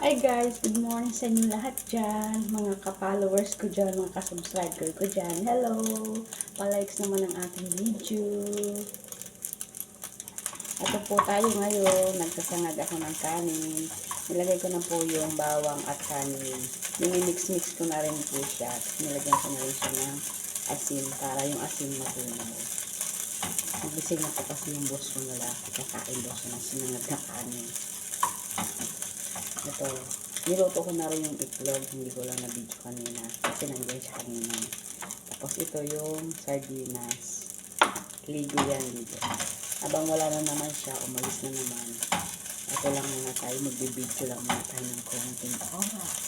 Hi guys, good morning sa inyo lahat dyan, mga ka-followers ko dyan, mga ka-subscriber ko dyan. Hello! Pa-likes naman ang ating video. Ito po tayo ngayon, nagsasangad ako ng kanin. Nilagay ko na po yung bawang at kanin. Minimix-mix ko na rin po siya. Nilagyan ko na rin siya ng asin para yung asin matunaw. Nagising na po kasi yung boss ko na lalaki. Kakain daw siya ng sinangad na kanin. Ito, niluto ko na rin yung itlog, hindi ko lang na-video kanina kasi nandiyan siya kanina. Tapos ito yung sardinas, ligo yan dito. Habang wala na naman siya, umalis na naman, ito lang muna tayo, magbibidyo lang muna tayo ng konting oras.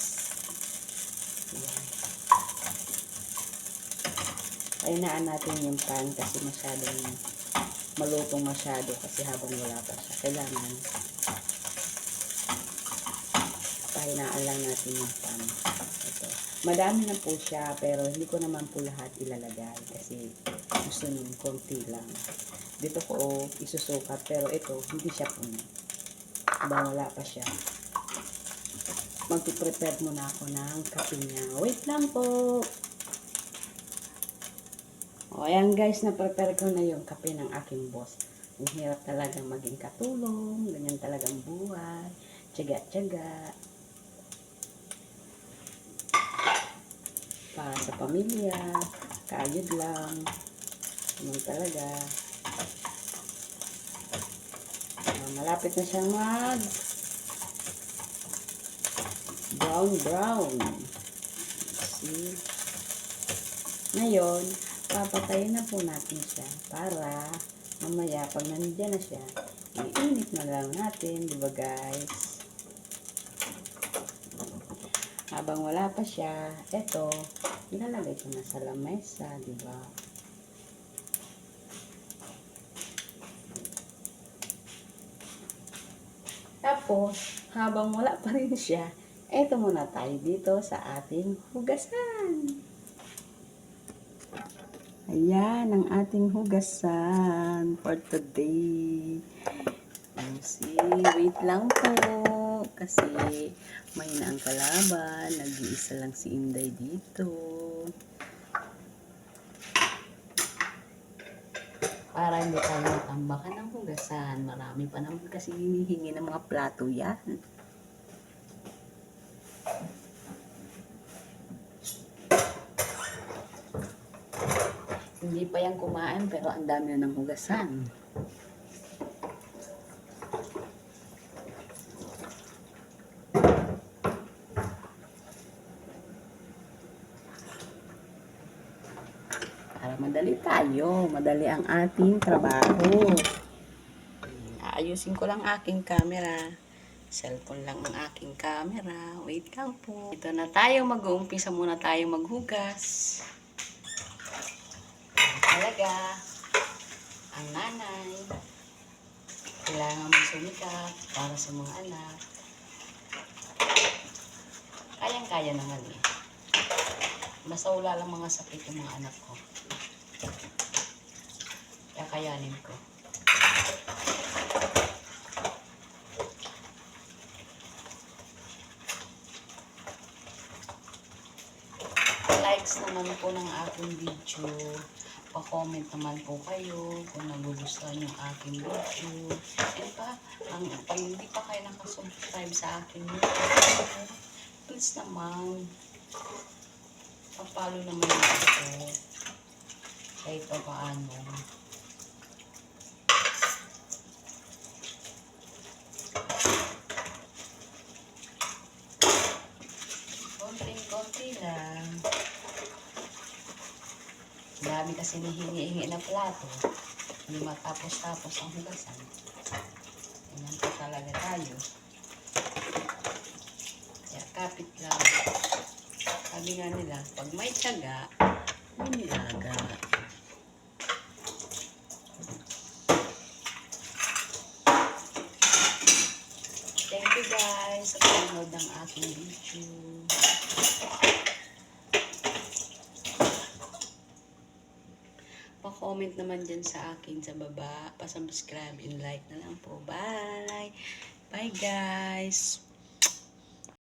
Ayan. Kainaan natin yung pan kasi masyadong malutong masyado kasi habang wala pa siya, kailangan pahinaan lang natin yung pan. Ito. Madami na po siya pero hindi ko naman po lahat ilalagay kasi gusto nyo konti lang. Dito ko isusukat pero ito hindi siya puno. Habang wala pa siya. Magpiprepare muna ako ng kape niya. Wait lang po. O ayan guys, na-prepare ko na yung kape ng aking boss. Ang hirap talaga maging katulong. Ganyan talagang buhay. Tiyaga-tiyaga. Para sa pamilya, kayod lang, naman talaga. Malapit na siyang mag brown. See? Ngayon, papatayin na po natin siya para mamaya pag nandiyan na siya, iinit na lang natin, di ba guys? Habang wala pa siya, eto, ilalagay ko na sa lamesa, di ba? Tapos, habang wala pa rin siya, eto muna tayo dito sa ating hugasan. Ayan, ang ating hugasan for today. See, wait lang po. Kasi may na ang kalaban. Nag-iisa lang si Inday dito. Para hindi tayo matambakan ng hugasan. Marami pa naman kasi hinihingi ng mga plato yan. Hindi pa yan kumain pero ang dami na ng hugasan. Para madali tayo, madali ang ating trabaho. Aayusin ko lang aking camera. Cellphone lang ang aking camera. Wait lang po. Ito na tayo, mag-uumpisa muna tayo maghugas. Talaga, ang nanay, kailangan magsumikap para sa mga anak. Kayang-kaya naman eh. Basta wala lang mga sakit yung mga anak ko. Kaya kayanin ko. Likes naman po ng aking video. Pa-comment naman po kayo kung nagugustuhan yung aking video. And pag hindi pa kayo nakasubscribe sa aking YouTube, please naman, papalo naman ako. Kahit pa paano. Konting-konti lang. Dami kasi nihingi-hingi na plato. Hindi matapos-tapos ang hugasan. Ganyan po talaga tayo. Kaya kapit lang. Sabi nga nila, pag may tiyaga, may nilaga. Thank you guys sa panonood ng aking video. Pa-comment naman dyan sa akin sa baba. Pa-subscribe and like na lang po. Bye! Bye guys!